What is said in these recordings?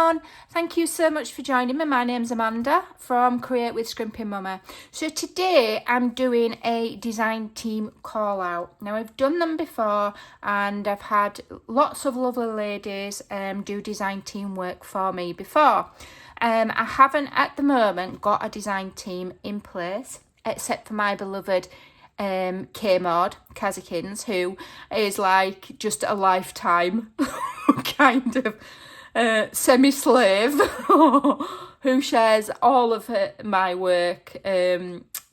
everyone, thank you so much for joining me. My name's Amanda from Create with Scrimping Mummy. So today I'm doing a design team call out. Now I've done them before and I've had lots of lovely ladies do design team work for me before. I haven't at the moment got a design team in place except for my beloved K-Mod Kazakins, who is like just a lifetime kind of semi-slave who shares all of my work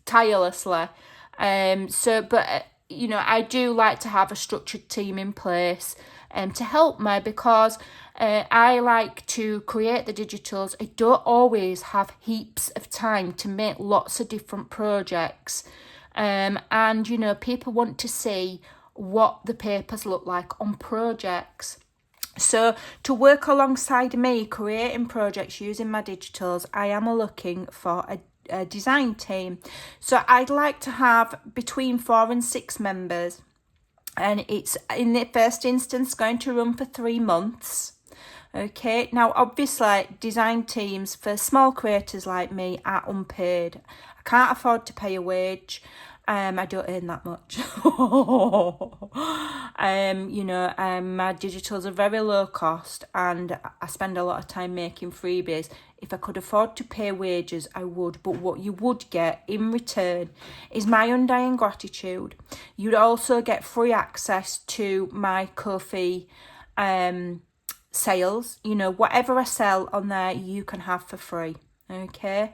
tirelessly. But you know, I do like to have a structured team in place to help me, because I like to create the digitals. I don't always have heaps of time to make lots of different projects. And you know, people want to see what the papers look like on projects. So to work alongside me creating projects using my digitals, I am looking for a design team. So I'd like to have between 4 and 6 members, and it's in the first instance going to run for 3 months. Okay, now obviously design teams for small creators like me are unpaid. I can't afford to pay a wage. I don't earn that much. You know, my digitals are very low cost and I spend a lot of time making freebies. If I could afford to pay wages, I would. But what you would get in return is my undying gratitude. You'd also get free access to my Ko-fi sales. You know, whatever I sell on there, you can have for free. Okay.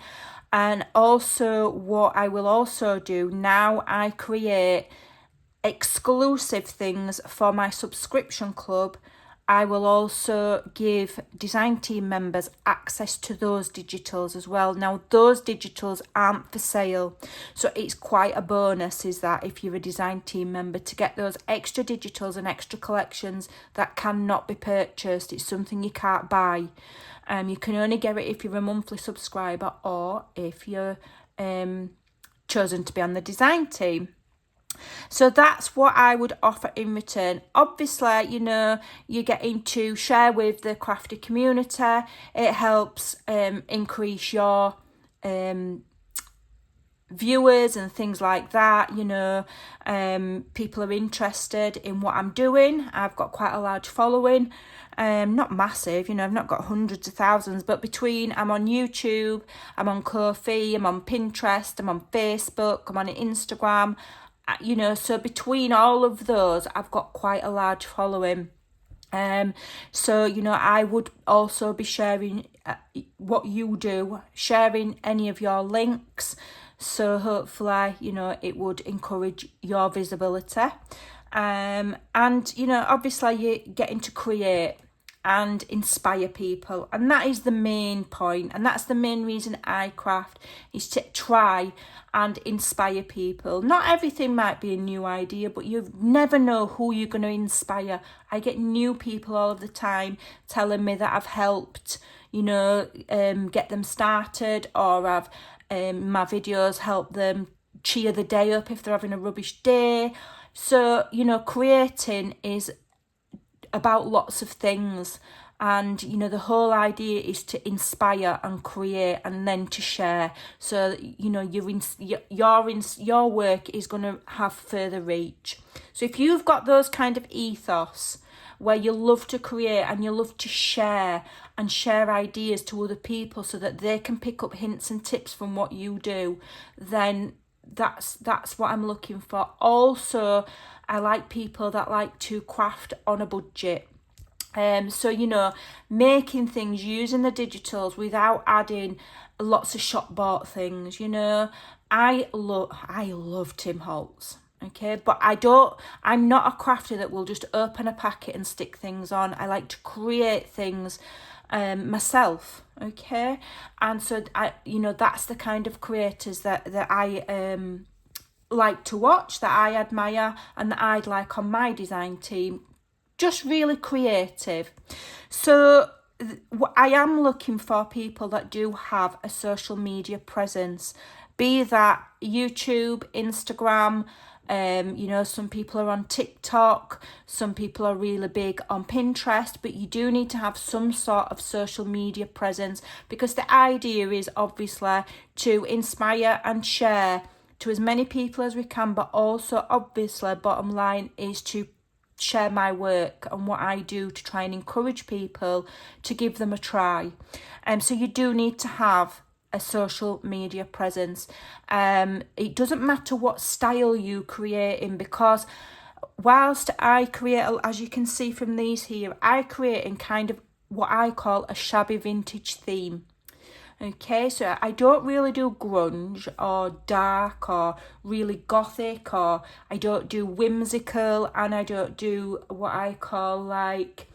And also what I will also do now, I create exclusive things for my subscription club. I will also give design team members access to those digitals as well. Now those digitals aren't for sale, so it's quite a bonus, is that if you're a design team member, to get those extra digitals and extra collections that cannot be purchased. It's something you can't buy. You can only get it if you're a monthly subscriber or if you're chosen to be on the design team. So that's what I would offer in return. Obviously, you know, you're getting to share with the crafty community. It helps increase your viewers and things like that. You know, people are interested in what I'm doing. I've got quite a large following. Not massive, you know, I've not got hundreds of thousands, but between I'm on YouTube, I'm on Ko-fi, I'm on Pinterest, I'm on Facebook, I'm on Instagram, you know, so between all of those, I've got quite a large following. So, you know, I would also be sharing what you do, sharing any of your links. So hopefully, you know, it would encourage your visibility. And, you know, obviously you're getting to create and inspire people, and that is the main point, and that's the main reason I craft, is to try and inspire people. Not everything might be a new idea, but you never know who you're going to inspire. I get new people all of the time telling me that I've helped, you know, get them started, or I've my videos help them cheer the day up if they're having a rubbish day. So, you know, creating is about lots of things, and you know, the whole idea is to inspire and create and then to share, so you know, your work is going to have further reach. So if you've got those kind of ethos where you love to create and you love to share and share ideas to other people so that they can pick up hints and tips from what you do, then that's what I'm looking for. Also, I like people that like to craft on a budget. So, you know, making things using the digitals without adding lots of shop bought things. You know, I love Tim Holtz. Okay, but I'm not a crafter that will just open a packet and stick things on. I like to create things myself. Okay, and so you know, that's the kind of creators that I like to watch, that I admire, and that I'd like on my design team. Just really creative. So I am looking for people that do have a social media presence, be that YouTube, Instagram, You know, some people are on TikTok, some people are really big on Pinterest, but you do need to have some sort of social media presence, because the idea is obviously to inspire and share to as many people as we can, but also obviously bottom line is to share my work and what I do to try and encourage people to give them a try. So you do need to have a social media presence. It doesn't matter what style you create in, because whilst I create, as you can see from these here, I create in kind of what I call a shabby vintage theme. Okay, so I don't really do grunge or dark or really gothic, or I don't do whimsical, and I don't do what I call like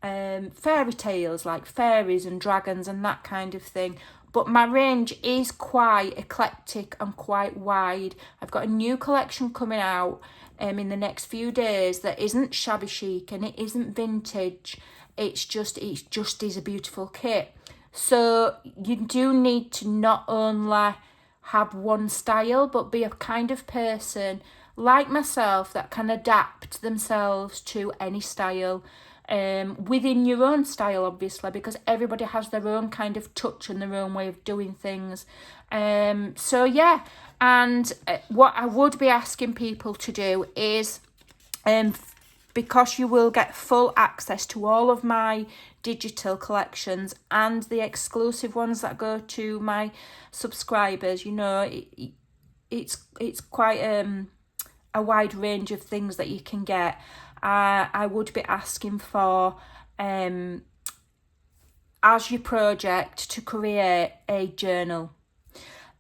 fairy tales, like fairies and dragons and that kind of thing. But my range is quite eclectic and quite wide. I've got a new collection coming out in the next few days that isn't shabby chic and it isn't vintage. It just is a beautiful kit. So you do need to not only have one style, but be a kind of person like myself that can adapt themselves to any style, within your own style, obviously, because everybody has their own kind of touch and their own way of doing things. So yeah, and what I would be asking people to do is, because you will get full access to all of my digital collections and the exclusive ones that go to my subscribers, you know, it's quite a wide range of things that you can get. I would be asking for, as your project, to create a journal.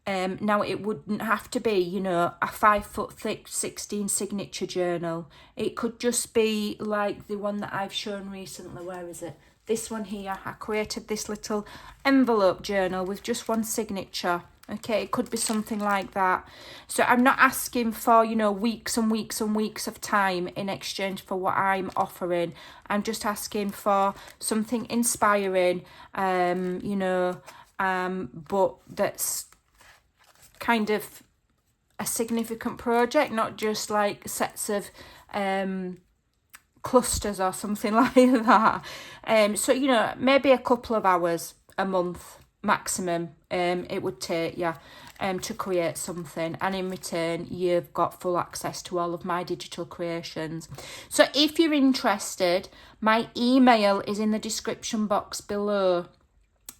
Now, it wouldn't have to be, you know, a 5 foot thick 16 signature journal. It could just be like the one that I've shown recently. Where is it? This one here. I created this little envelope journal with just one signature. Okay, it could be something like that. So I'm not asking for, you know, weeks and weeks and weeks of time in exchange for what I'm offering. I'm just asking for something inspiring, you know, but that's kind of a significant project, not just like sets of clusters or something like that. So, you know, maybe a couple of hours a month maximum it would take you to create something, and in return you've got full access to all of my digital creations. So if you're interested, my email is in the description box below.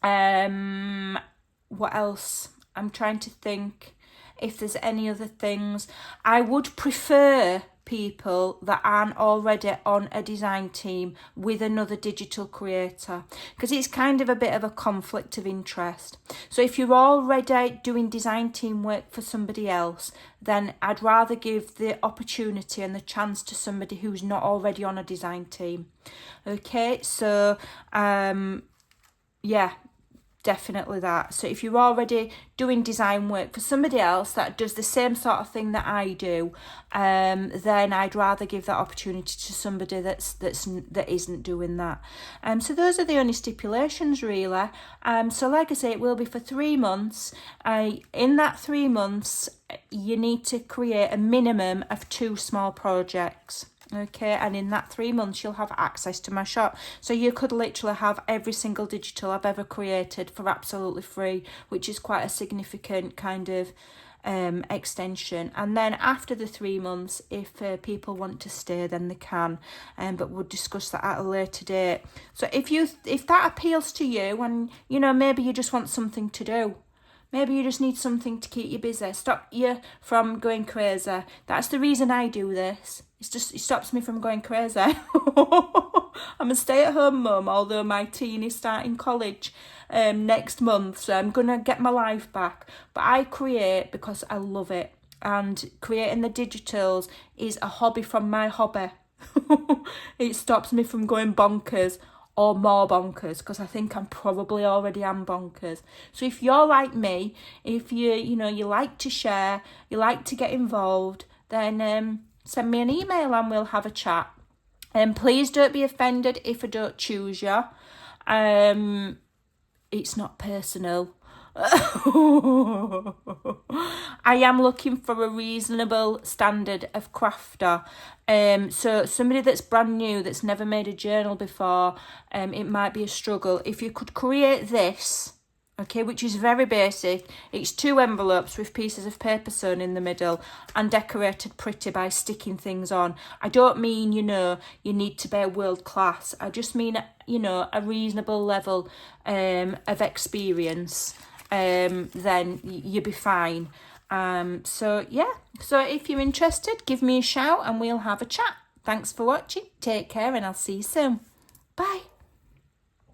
What else? I'm trying to think if there's any other things. I would prefer people that aren't already on a design team with another digital creator, because it's kind of a bit of a conflict of interest. So if you're already doing design team work for somebody else, then I'd rather give the opportunity and the chance to somebody who's not already on a design team. Okay, so yeah, definitely that. So if you're already doing design work for somebody else that does the same sort of thing that I do, then I'd rather give that opportunity to somebody that isn't doing that. So those are the only stipulations really. So like I say, it will be for 3 months. In that 3 months, you need to create a minimum of 2 small projects. Okay, and in that 3 months you'll have access to my shop, so you could literally have every single digital I've ever created for absolutely free, which is quite a significant kind of extension. And then after the 3 months, if people want to stay, then they can, but we'll discuss that at a later date. So if that appeals to you, and you know, maybe you just want something to do, maybe you just need something to keep you busy, stop you from going crazy. That's the reason I do this. It's just, it stops me from going crazy. I'm a stay-at-home mum, although my teen is starting college next month, so I'm going to get my life back. But I create because I love it, and creating the digitals is a hobby from my hobby. It stops me from going bonkers, or more bonkers, because I think I'm probably already am bonkers. So if you're like me, if you like to share, you like to get involved, then send me an email and we'll have a chat. And please don't be offended if I don't choose you. It's not personal. I I am looking for a reasonable standard of crafter. So somebody that's brand new, that's never made a journal before, it might be a struggle. If you could create this, okay, which is very basic. It's 2 envelopes with pieces of paper sewn in the middle and decorated pretty by sticking things on. I don't mean, you know, you need to be world class. I just mean, you know, a reasonable level of experience. Then you'll be fine. So yeah, so if you're interested, give me a shout and we'll have a chat. Thanks for watching. Take care and I'll see you soon. Bye.